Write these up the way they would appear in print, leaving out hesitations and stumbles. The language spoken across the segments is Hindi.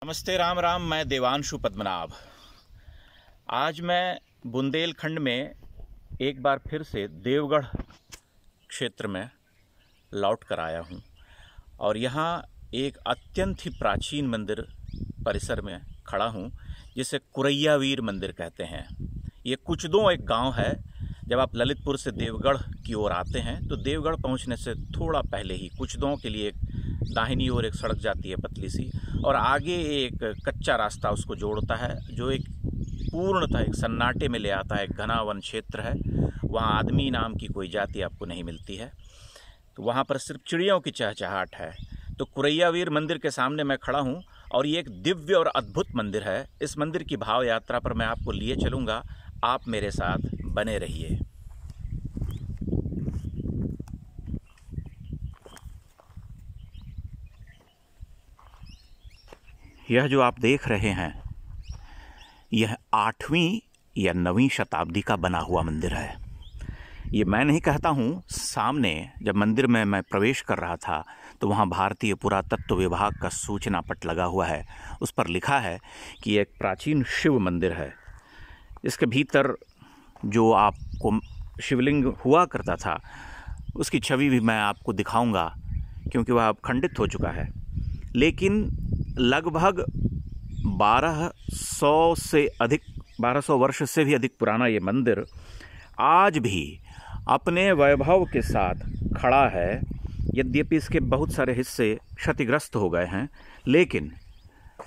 नमस्ते, राम राम। मैं देवांशु पद्मनाभ। आज मैं बुंदेलखंड में एक बार फिर से देवगढ़ क्षेत्र में लौट कर आया हूँ और यहाँ एक अत्यंत ही प्राचीन मंदिर परिसर में खड़ा हूँ जिसे कुरैयावीर मंदिर कहते हैं। ये कुचदों एक गांव है। जब आप ललितपुर से देवगढ़ की ओर आते हैं तो देवगढ़ पहुँचने से थोड़ा पहले ही कुचदों के लिए दाहिनी ओर एक सड़क जाती है पतली सी, और आगे एक कच्चा रास्ता उसको जोड़ता है जो एक पूर्णतः एक सन्नाटे में ले आता है। एक घना वन क्षेत्र है, वहाँ आदमी नाम की कोई जाति आपको नहीं मिलती है, तो वहाँ पर सिर्फ चिड़ियों की चहचहाट है। तो कुरैयावीर मंदिर के सामने मैं खड़ा हूँ और ये एक दिव्य और अद्भुत मंदिर है। इस मंदिर की भाव यात्रा पर मैं आपको लिए चलूँगा, आप मेरे साथ बने रहिए। यह जो आप देख रहे हैं यह 8वीं या 9वीं शताब्दी का बना हुआ मंदिर है। ये मैं नहीं कहता हूँ, सामने जब मंदिर में मैं प्रवेश कर रहा था तो वहाँ भारतीय पुरातत्व विभाग का सूचना पट लगा हुआ है। उस पर लिखा है कि यह एक प्राचीन शिव मंदिर है। इसके भीतर जो आपको शिवलिंग हुआ करता था उसकी छवि भी मैं आपको दिखाऊंगा, क्योंकि वह अब खंडित हो चुका है। लेकिन लगभग 1200 वर्ष से भी अधिक पुराना ये मंदिर आज भी अपने वैभव के साथ खड़ा है। यद्यपि इसके बहुत सारे हिस्से क्षतिग्रस्त हो गए हैं, लेकिन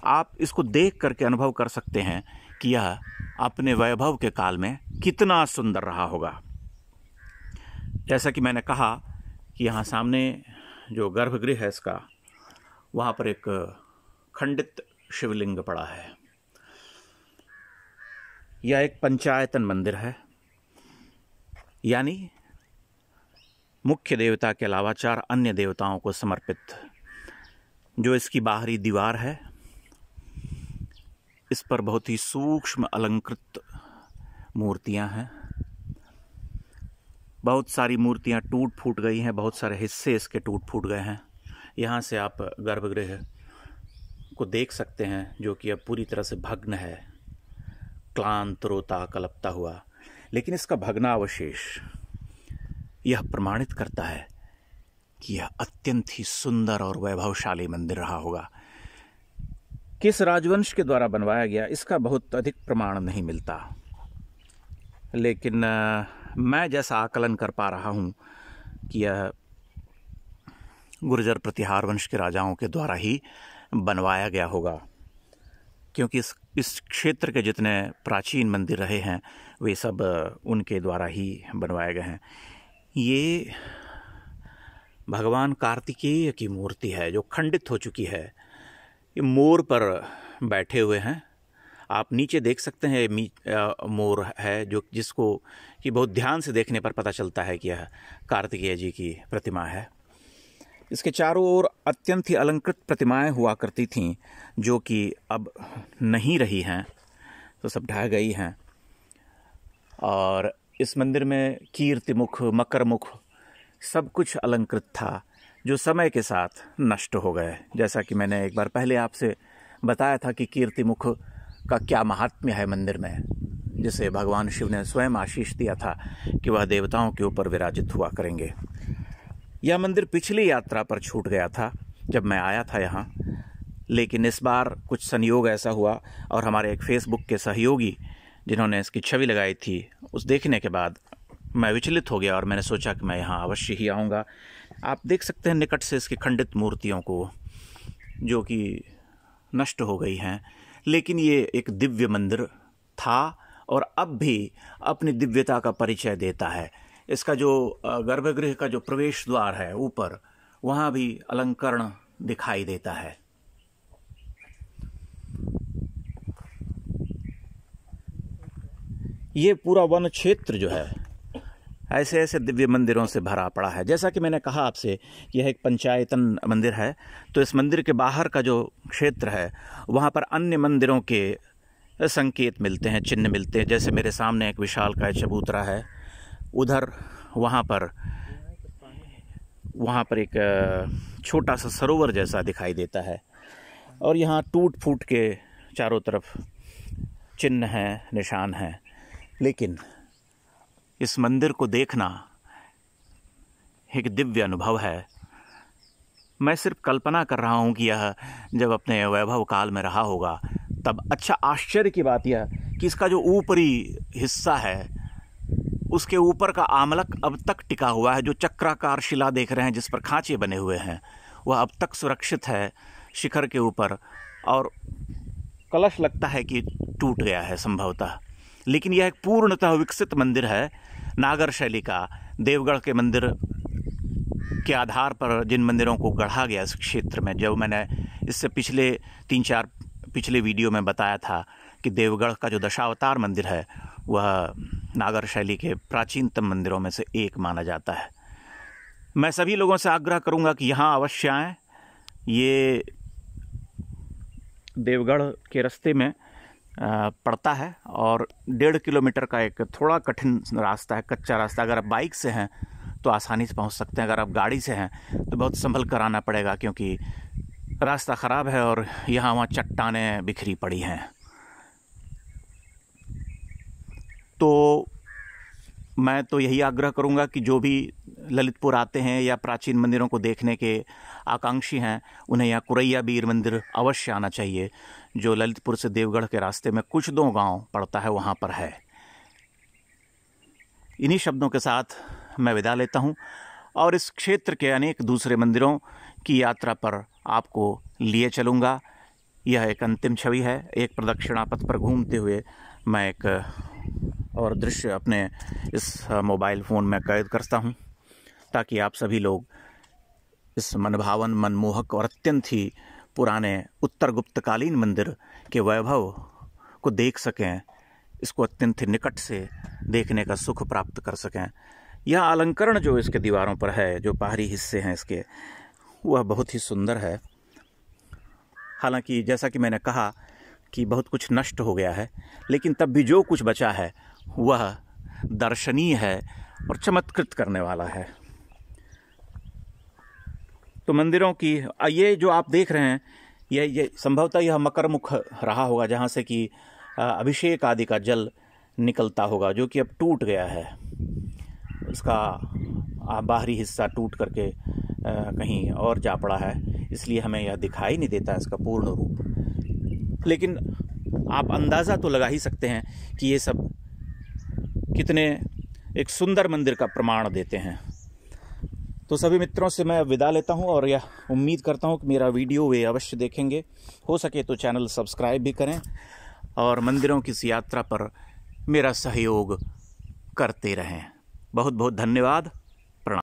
आप इसको देख करके अनुभव कर सकते हैं कि यह अपने वैभव के काल में कितना सुंदर रहा होगा। जैसा कि मैंने कहा कि यहाँ सामने जो गर्भगृह है इसका, वहाँ पर एक खंडित शिवलिंग पड़ा है। यह एक पंचायतन मंदिर है, यानी मुख्य देवता के अलावा 4 अन्य देवताओं को समर्पित। जो इसकी बाहरी दीवार है, इस पर बहुत ही सूक्ष्म अलंकृत मूर्तियां हैं। बहुत सारी मूर्तियां टूट फूट गई हैं, बहुत सारे हिस्से इसके टूट फूट गए हैं। यहाँ से आप गर्भगृह को देख सकते हैं जो कि अब पूरी तरह से भग्न है, क्लांत रोता कलपता हुआ। लेकिन इसका भग्नावशेष यह प्रमाणित करता है कि यह अत्यंत ही सुंदर और वैभवशाली मंदिर रहा होगा। किस राजवंश के द्वारा बनवाया गया इसका बहुत अधिक प्रमाण नहीं मिलता, लेकिन मैं जैसा आकलन कर पा रहा हूँ कि यह गुर्जर प्रतिहार वंश के राजाओं के द्वारा ही बनवाया गया होगा, क्योंकि इस क्षेत्र के जितने प्राचीन मंदिर रहे हैं वे सब उनके द्वारा ही बनवाए गए हैं। ये भगवान कार्तिकेय की मूर्ति है जो खंडित हो चुकी है। ये मोर पर बैठे हुए हैं, आप नीचे देख सकते हैं। मोर है जिसको कि बहुत ध्यान से देखने पर पता चलता है कि यह कार्तिकेय जी की प्रतिमा है। इसके चारों ओर अत्यंत ही अलंकृत प्रतिमाएं हुआ करती थीं, जो कि अब नहीं रही हैं, तो सब ढह गई हैं। और इस मंदिर में कीर्तिमुख, मकरमुख सब कुछ अलंकृत था, जो समय के साथ नष्ट हो गए। जैसा कि मैंने एक बार पहले आपसे बताया था कि कीर्तिमुख का क्या महात्म्य है मंदिर में, जिसे भगवान शिव ने स्वयं आशीष दिया था कि वह देवताओं के ऊपर विराजित हुआ करेंगे। यह मंदिर पिछली यात्रा पर छूट गया था जब मैं आया था यहाँ, लेकिन इस बार कुछ संयोग ऐसा हुआ और हमारे एक फेसबुक के सहयोगी जिन्होंने इसकी छवि लगाई थी, उस देखने के बाद मैं विचलित हो गया और मैंने सोचा कि मैं यहाँ अवश्य ही आऊँगा। आप देख सकते हैं निकट से इसकी खंडित मूर्तियों को, जो कि नष्ट हो गई हैं, लेकिन ये एक दिव्य मंदिर था और अब भी अपनी दिव्यता का परिचय देता है। इसका जो गर्भगृह का जो प्रवेश द्वार है ऊपर, वहाँ भी अलंकरण दिखाई देता है। ये पूरा वन क्षेत्र जो है ऐसे ऐसे दिव्य मंदिरों से भरा पड़ा है। जैसा कि मैंने कहा आपसे, यह एक पंचायतन मंदिर है, तो इस मंदिर के बाहर का जो क्षेत्र है वहाँ पर अन्य मंदिरों के संकेत मिलते हैं, चिन्ह मिलते हैं। जैसे मेरे सामने एक विशालकाय चबूतरा है, उधर वहाँ पर एक छोटा सा सरोवर जैसा दिखाई देता है। और यहाँ टूट फूट के चारों तरफ चिन्ह हैं, निशान हैं, लेकिन इस मंदिर को देखना एक दिव्य अनुभव है। मैं सिर्फ कल्पना कर रहा हूँ कि यह जब अपने वैभव काल में रहा होगा तब अच्छा आश्चर्य की बात यह कि इसका जो ऊपरी हिस्सा है उसके ऊपर का आमलक अब तक टिका हुआ है। जो चक्राकार शिला देख रहे हैं जिस पर खांचे बने हुए हैं वह अब तक सुरक्षित है शिखर के ऊपर, और कलश लगता है कि टूट गया है संभवतः, लेकिन यह एक पूर्णतः विकसित मंदिर है नागर शैली का। देवगढ़ के मंदिर के आधार पर जिन मंदिरों को गढ़ा गया इस क्षेत्र में, जब मैंने इससे पिछले वीडियो में बताया था कि देवगढ़ का जो दशावतार मंदिर है वह नागर शैली के प्राचीनतम मंदिरों में से एक माना जाता है। मैं सभी लोगों से आग्रह करूंगा कि यहाँ अवश्य आएँ। ये देवगढ़ के रास्ते में पड़ता है और 1.5 किलोमीटर का एक थोड़ा कठिन रास्ता है, कच्चा रास्ता। अगर आप बाइक से हैं तो आसानी से पहुंच सकते हैं, अगर आप गाड़ी से हैं तो बहुत संभल कर आना पड़ेगा क्योंकि रास्ता ख़राब है और यहाँ वहाँ चट्टानें बिखरी पड़ी हैं। तो मैं तो यही आग्रह करूँगा कि जो भी ललितपुर आते हैं या प्राचीन मंदिरों को देखने के आकांक्षी हैं उन्हें यहाँ कुरैया बीर मंदिर अवश्य आना चाहिए, जो ललितपुर से देवगढ़ के रास्ते में कुछ दो गांव पड़ता है, वहाँ पर है। इन्हीं शब्दों के साथ मैं विदा लेता हूँ और इस क्षेत्र के अनेक दूसरे मंदिरों की यात्रा पर आपको लिए चलूँगा। यह एक अंतिम छवि है। एक प्रदक्षिणा पथ पर घूमते हुए मैं एक और दृश्य अपने इस मोबाइल फ़ोन में कैद करता हूँ ताकि आप सभी लोग इस मनभावन, मनमोहक और अत्यंत ही पुराने उत्तर गुप्तकालीन मंदिर के वैभव को देख सकें, इसको अत्यंत निकट से देखने का सुख प्राप्त कर सकें। यह अलंकरण जो इसके दीवारों पर है, जो बाहरी हिस्से हैं इसके, वह बहुत ही सुंदर है। हालांकि जैसा कि मैंने कहा कि बहुत कुछ नष्ट हो गया है, लेकिन तब भी जो कुछ बचा है वह दर्शनीय है और चमत्कृत करने वाला है। तो मंदिरों की ये जो आप देख रहे हैं ये संभवतः यह मकरमुख रहा होगा जहाँ से कि अभिषेक आदि का जल निकलता होगा, जो कि अब टूट गया है। उसका बाहरी हिस्सा टूट करके कहीं और जा पड़ा है, इसलिए हमें यह दिखाई नहीं देता इसका पूर्ण रूप। लेकिन आप अंदाज़ा तो लगा ही सकते हैं कि ये सब कितने एक सुंदर मंदिर का प्रमाण देते हैं। तो सभी मित्रों से मैं विदा लेता हूं और यह उम्मीद करता हूं कि मेरा वीडियो वे अवश्य देखेंगे। हो सके तो चैनल सब्सक्राइब भी करें और मंदिरों की इस यात्रा पर मेरा सहयोग करते रहें। बहुत बहुत धन्यवाद।